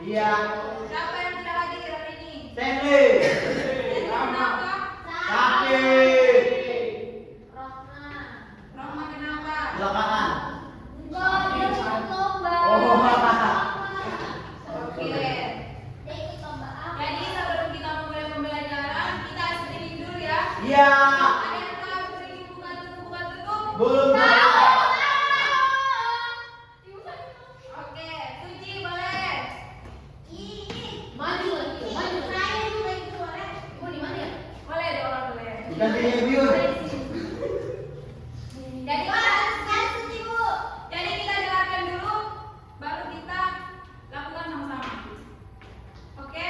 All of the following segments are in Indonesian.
Iya. Siapa yang tidak hadir hari ini? Stanley. Kenapa? Sakit. Rohma kenapa? Belakangan. Oh. Oke. Jadi sebelum kita mulai pembelajaran, kita screening dulu ya. Iya. Ada yang tahu screening buka tutup? Belum tahu. Oke, Suci boleh. Boleh dong, boleh. Ganti review. Jadi kita dengarkan dulu, baru kita lakukan sama-sama. Oke?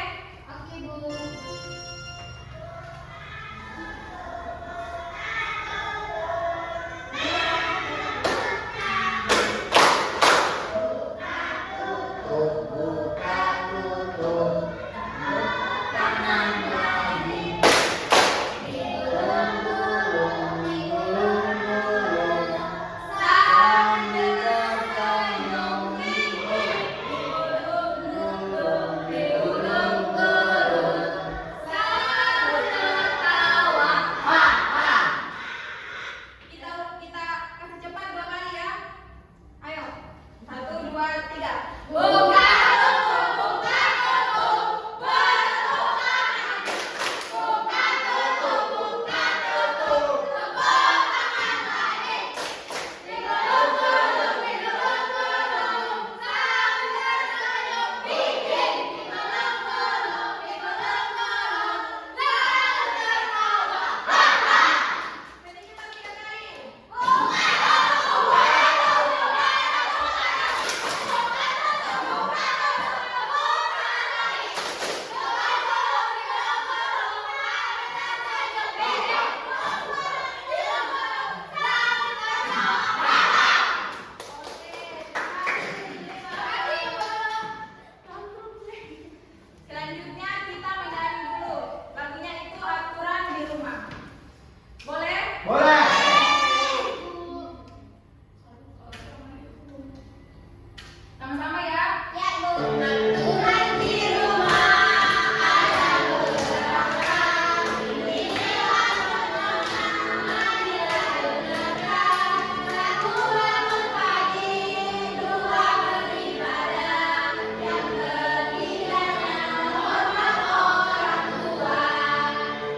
Kita kasih cepat 2 kali ya. Ayo. 1, 2, 3. Buka tutup, buka tutup, bertukar. Buka tutup, buka tutup, tepuk tangan lagi. Digulung-gulung, digulung-gulung, sambil senyum bikin. Digulung-gulung, digulung-gulung, lalu tertawa. Jadi kita 3 kali. Selanjutnya kita menyanyi dulu. Lagunya itu aturan di rumah. Boleh? Boleh. Sama-sama ya. Aturan di rumah ada beberapa. Inilah menenangkan. Satu bangun pagi, 2 beribadah. Yang ketiganya hormat orang tua.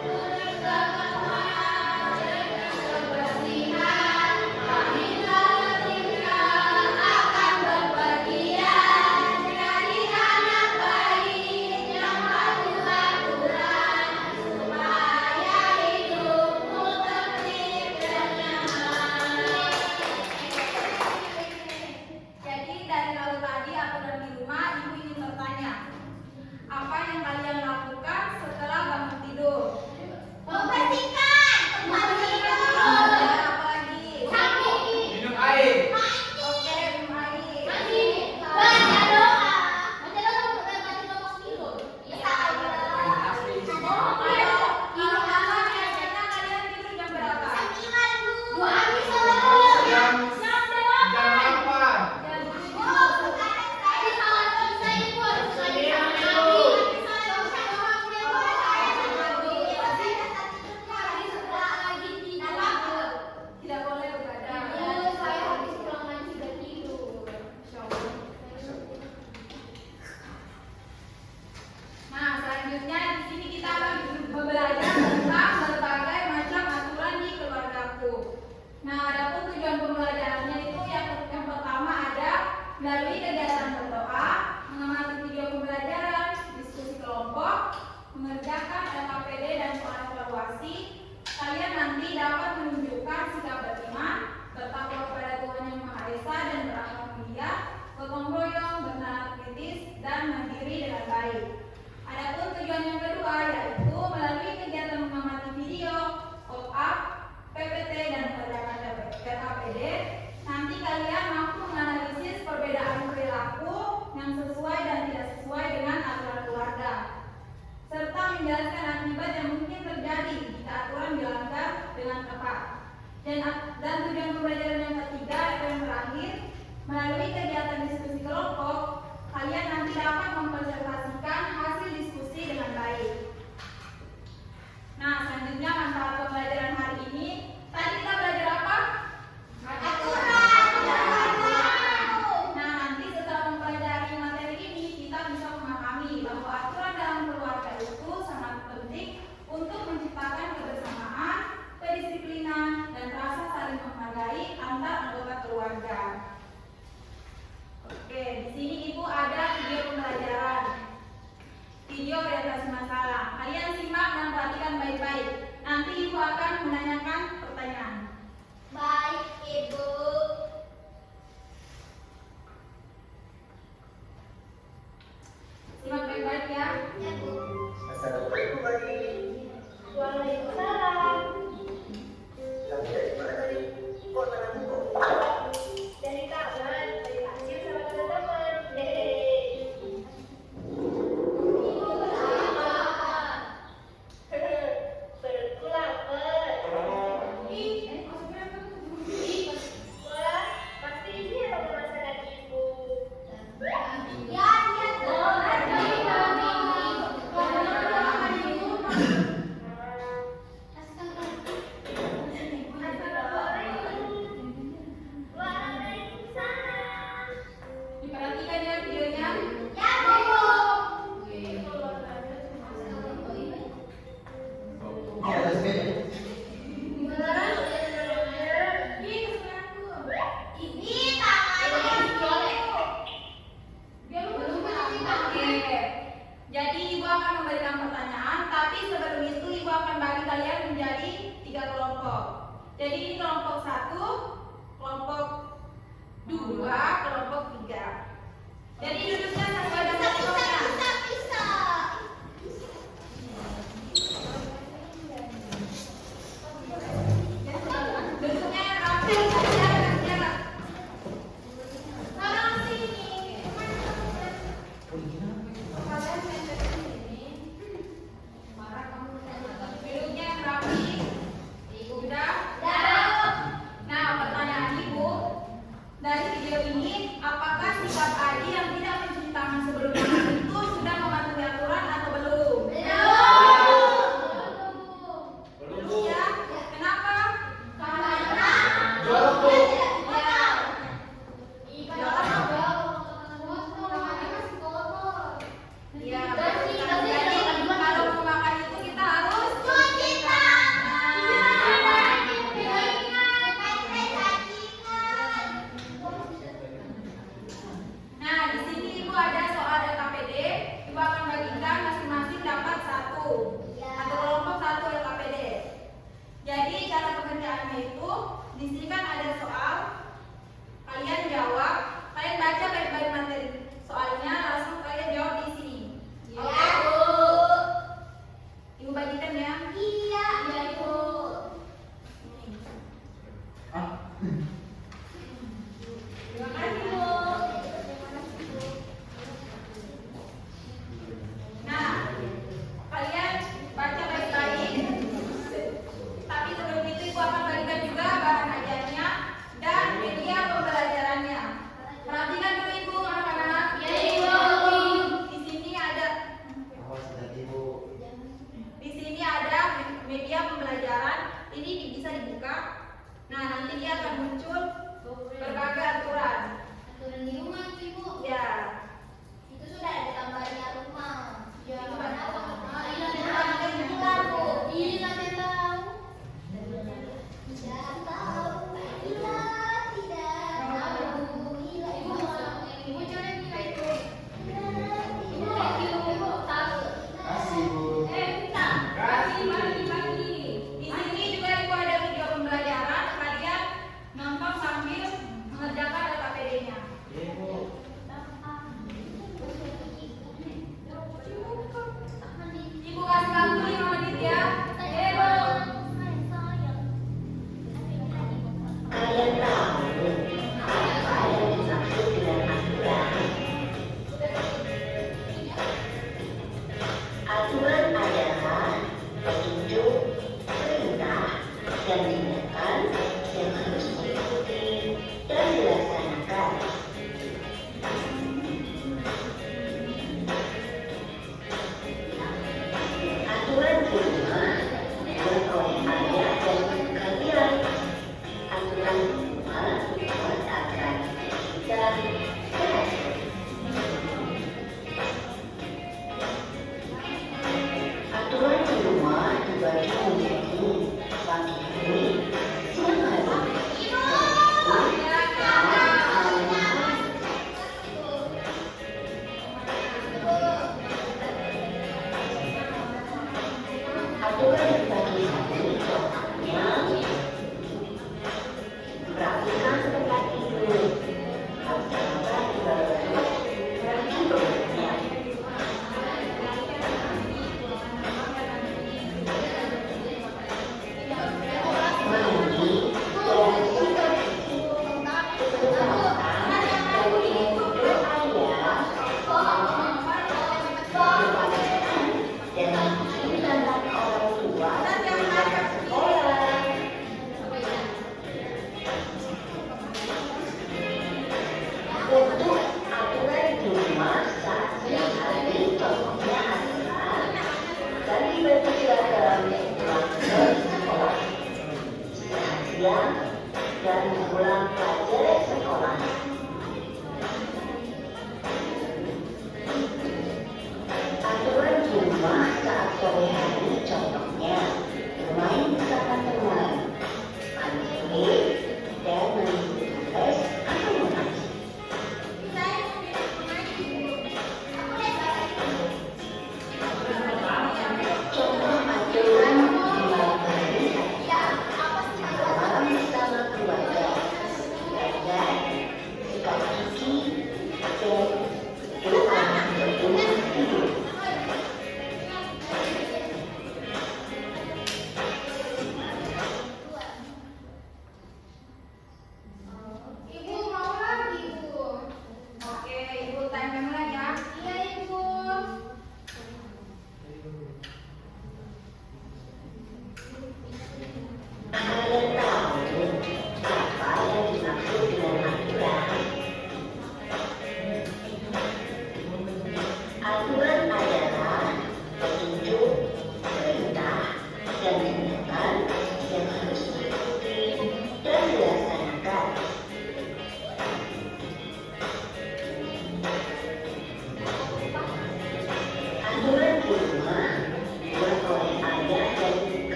Tutur sopan, jaga kebersihan. Pamit ketika akan berpergian. Jadi anak baik yang patuh aturan, supaya hidupmu tertib dan nyaman. Jadi dari lalu tadi aturan di rumah, ibu ingin bertanya, apa yang kalian lakukan setelah bangun tidur? Membersihkan tempat tidur. Dan apa lagi? Minum air. Oke, minum air. Baca doa. Baca doa baca doa tidur. Ayo, kalau malam biasanya kalian tidur jam berapa? Dua habis selalu. Jam Jam 8. Jam Oh, sekarang saya salah saya ibu harus lagi sama Nabi. tidak boleh begadang. Saya habis pulang ngaji dan tidur. Nah, selanjutnya di sini kita akan belajar tentang berbagai macam aturan di keluargaku. Nah, adapun tujuan pembelajarannya itu yang pertama ada melalui kegiatan berdoa, mengamati video pembelajaran, diskusi kelompok, mengerjakan LKPD dan soal evaluasi. Kalian nanti dapat menunjukkan sikap beriman, bertakwa kepada Tuhan Yang Maha Esa dan berakhlak mulia, gotong royong, bernalar kritis, dan mandiri dengan baik. Adapun tujuan yang kedua yaitu melalui kegiatan mengamati video, pop-up, PPT, dan mengerjakan LKPD, nanti kalian mampu menganalisis perbedaan perilaku yang sesuai dan tidak sesuai dengan aturan keluarga, serta menjelaskan akibat yang mungkin terjadi jika aturan dilanggar dengan tepat. Dan tujuan pembelajaran yang ketiga atau yang terakhir, melalui kegiatan diskusi kelompok akan menanyakan pertanyaan. Baik, Ibu. Simak baik-baik ya. Ya, Bu. Assalamualaikum lagi. Waalaikumsalam. Lagi dari mana tadi? Kok tanganmu kok? Dari taman, dari hasil sama teman-teman. Hehehe. Ibu lapar. Perutku lapar. Wah, pasti ini yang masakan ibu. Ya, Diperhatikan ya videonya. ya, Bu. Di atas meja. Ini tangannya. Oke. Jadi ibu akan memberikan pertanyaan, tapi sebelum itu ibu akan bagi kalian menjadi 3 kelompok. Jadi ini kelompok 1, kelompok 2, kelompok 3. Jadi duduknya sesuai dengan kelompoknya. Bisa. Duduknya rapi, jarak. Sekarang sini. Duduknya rapi. Sudah? Dah. Nah, pertanyaan ibu dari video ini, apakah sikap Adi yang tidak mencuci tangan sebelum makan itu sudah mematuhi aturan atau belum? Belum ya? Kenapa? Jorok, Bu. Ya. Jadi kalau mau makan itu kita harus Cuci Nah, di sini ibu ada soal LKPD. Ibu akan bagikan masing-masing dapat 1 atau kelompok 1 LKPD. Jadi cara pengerjaannya itu di sini kan ada soal, kalian jawab, kalian baca baik-baik materi soalnya, langsung kalian jawab di sini. Oke? Ibu bagikan ya. Ah. Terima kasih Bu. Nah, kalian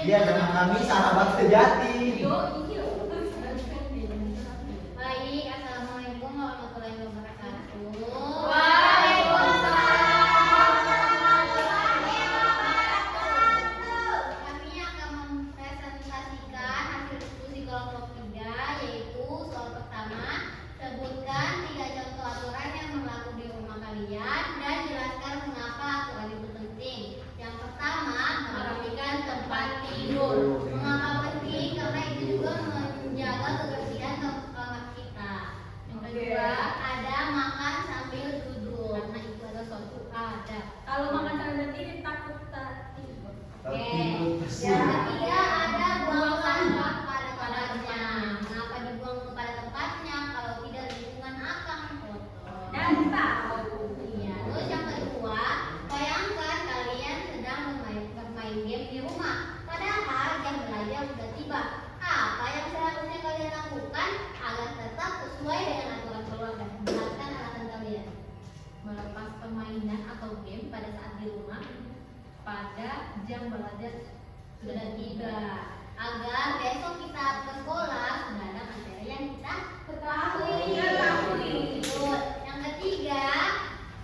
Dia sama kami sahabat sejati. Baik, assalamualaikum warahmatullahi wabarakatuh. Kami akan mempresentasikan hasil diskusi kelompok 3, yaitu soal pertama, sebutkan 3 contoh aturan yang berlaku di rumah kalian dan jelaskan mengapa aturan itu penting. Yang pertama, merapikan tempat tidur. Mengapa penting? Karena itu juga menjaga kebersihan kamar kita. Yang kedua, ada makan sambil duduk. Karena itu adalah suatu adab. Kalau makan sambil berdiri takut tadi. Oke. Yang ketiga, ada buang sampah pada tempatnya. Mengapa dibuang kepada tempatnya? Kalau tidak, lingkungan akan kotor. Dan tahu. Iya. Terus yang kedua, bayangkan kalian sedang bermain game di rumah. Padahal jam belajar sudah tiba. Apa yang seharusnya kalian lakukan agar tetap sesuai dengan aturan keluarga? Jelaskan alasan kalian. Melepas permainan atau game pada saat di rumah pada jam belajar sudah tiba, agar besok kita ke sekolah sudah ada materi yang kita ketahui. Lanjut. Yang ketiga,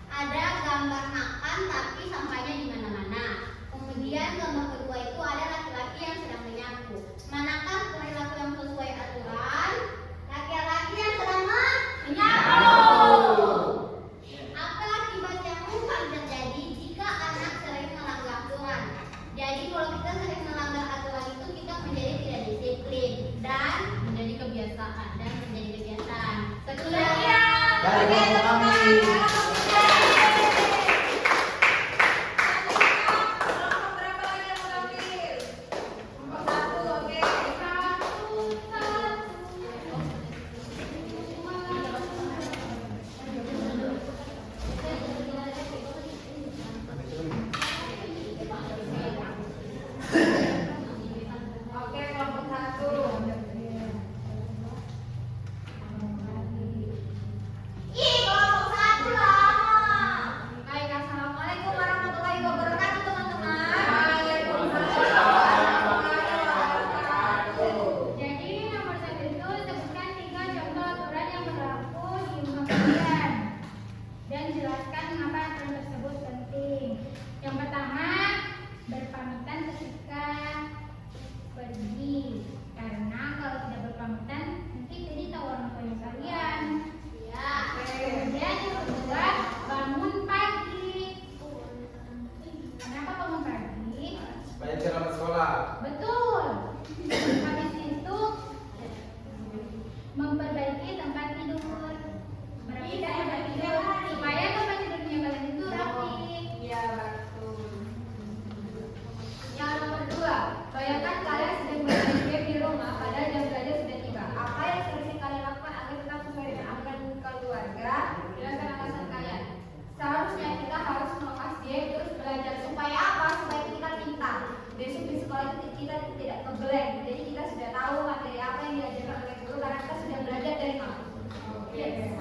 ada gambar makan tapi sampahnya di mana-mana. Kemudian gambar kedua itu ada laki-laki yang sedang menyapu. Manakah perilaku yang sesuai aturan? Laki-laki yang sedang menyapu. Apa akibat yang mungkin terjadi jika anak sering melanggar aturan? Jadi kalau kita sering melanggar aturan itu kita menjadi tidak disiplin dan menjadi kebiasaan dan menjadi kebiasaan. Sekian. Dari kelompok kami. Kelompok berapa lagi yang mau tampil? Kelompok 1, oke. 1. Oke, kelompok 1. Ih, kelompok 1 lama. Baik, assalamualaikum warahmatullahi wabarakatuh, teman-teman. Jadi nomor 1 itu sebutkan 3 contoh aturan yang berlaku di rumah kalian dan jelaskan mengapa aturan tersebut penting. Yang pertama, berpamitan ketika pergi, karena kalau tidak berpamitan nanti jadi tahu orang tua kalian. Ya. Kemudian yang kedua, bangun pagi. Kenapa bangun pagi? Supaya selamat sekolah. Betul. Habis itu memperbaiki tempat tidur. Merapikan tempat tidur supaya tempat tidurnya kalian itu rapi. Iya, betul. Yang nomor 2, bayangkan kalian sedang bermain game di rumah padahal jam belajar sudah tiba. Apa yang seharusnya kalian lakukan agar tetap sesuai dengan aturan keluarga? Jelaskan alasan kalian. Seharusnya kita harus melepas game terus belajar supaya apa? Supaya kita pintar. Besok di sekolah itu kita tidak keblank. Jadi kita sudah tahu materi apa yang diajarkan oleh guru karena kita sudah belajar dari malam. Yes.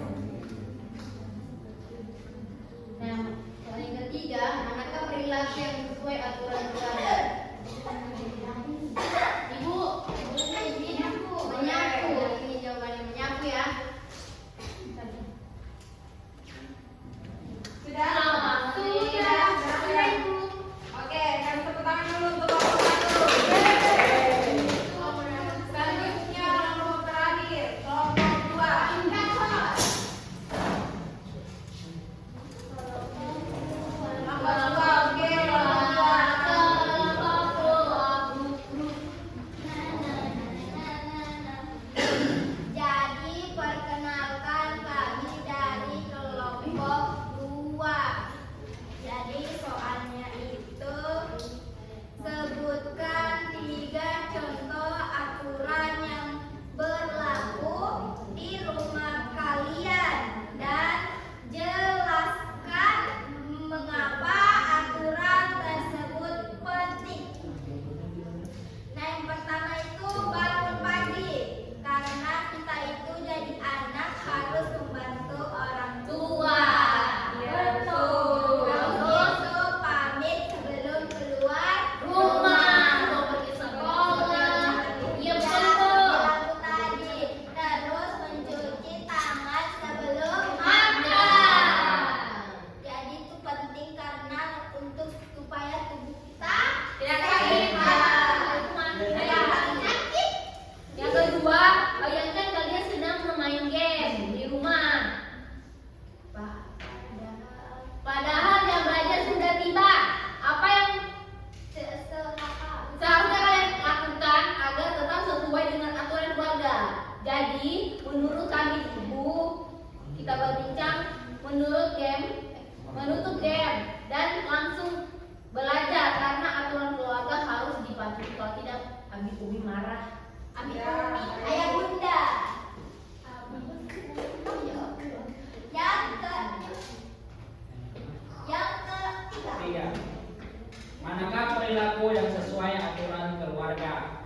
Nah, soal yang ketiga, manakah perilaku yang sesuai aturan keluarga? Ibu, ini menyapu. Ini jawabannya menyapu ya. Sudah? Sudah. Sudah, Ibu. Oke, kami tepuk tangan dulu untuk kelompok 1. Selanjutnya kelompok terakhir, kelompok 2. perilaku yang sesuai aturan keluarga.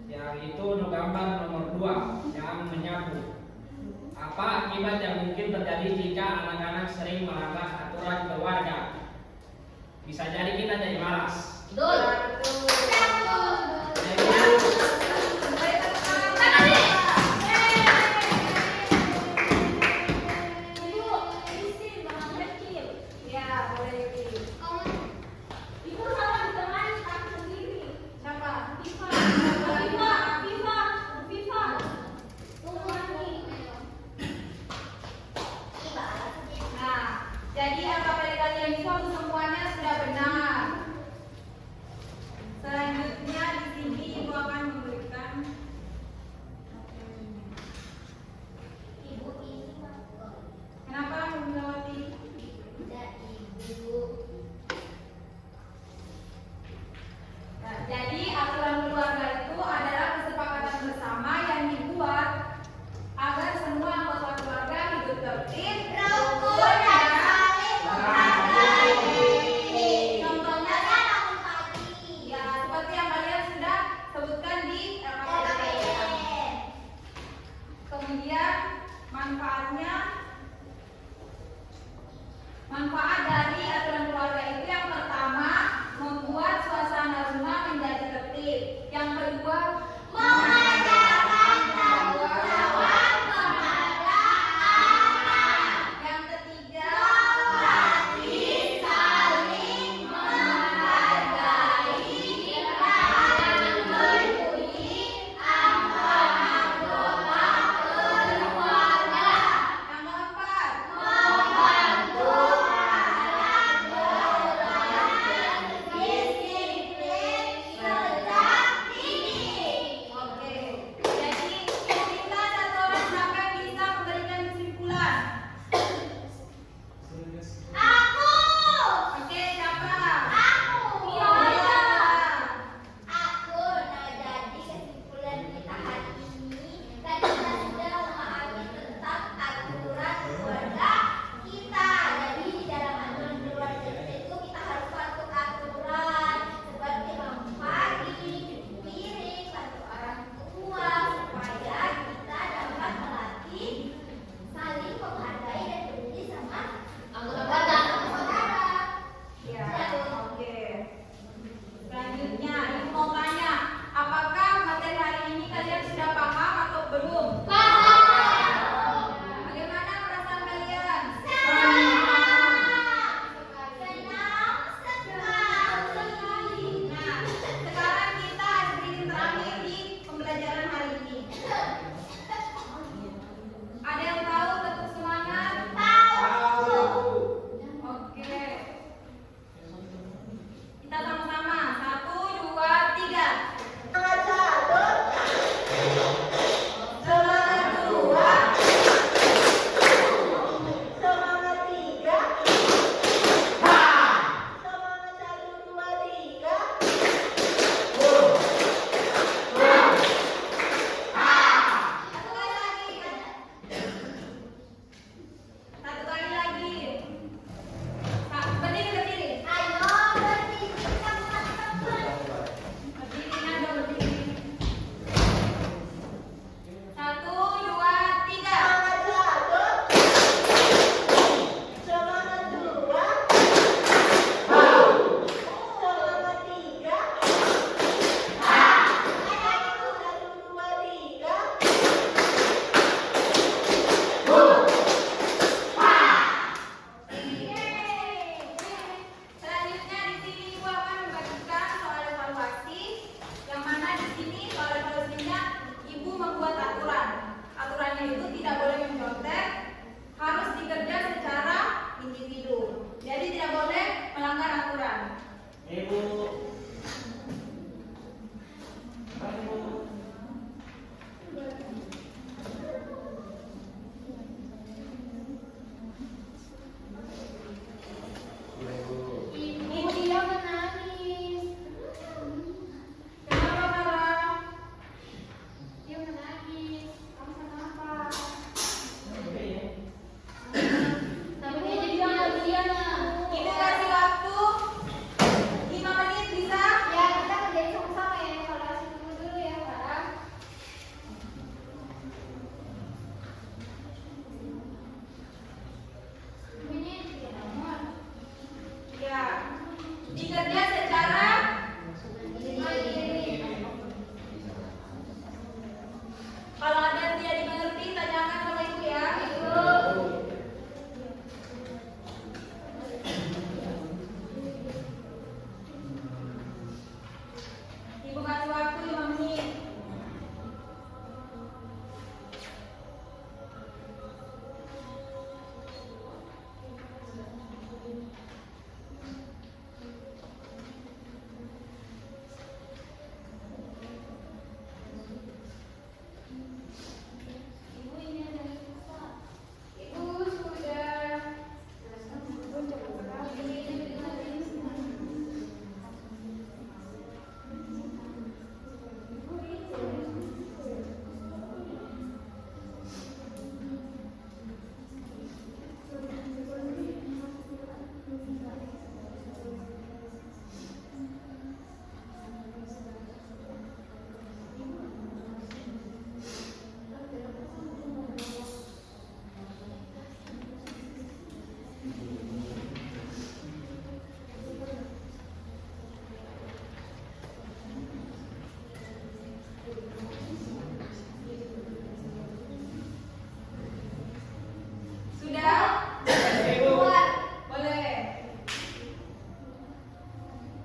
Yang itu gambar nomor 2 yang menyapu. Apa akibat yang mungkin terjadi jika anak-anak sering melanggar aturan keluarga? Bisa jadi kita jadi malas. Betul. Jadi apa dari kalian itu semuanya sudah benar.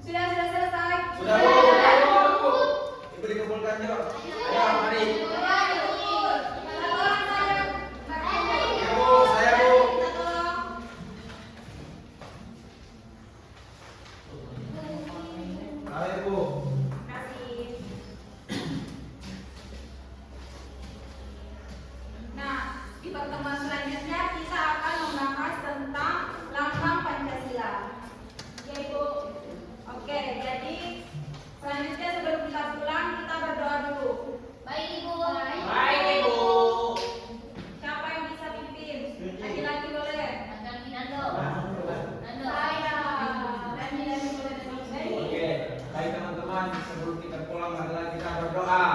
Sudah selesai. Sudah, Bu. Bu. Ibu dikumpulkan yuk. Ayo, mari. Satu orang saja. Ya, Bu, saya, Bu. Kita tolong. Ayo, Bu. Kasih. Nah, di pertemuan selanjutnya kita akan membahas tentang lambang Pancasila. Oke, Bu. Oke, jadi selanjutnya sebelum kita pulang kita berdoa dulu. Baik Ibu. Baik, Ibu. Siapa yang bisa pimpin? Laki-laki boleh. Akan Nando. Nando. Saya. Laki-laki boleh. Oke, baik teman-teman, sebelum kita pulang adalah kita berdoa.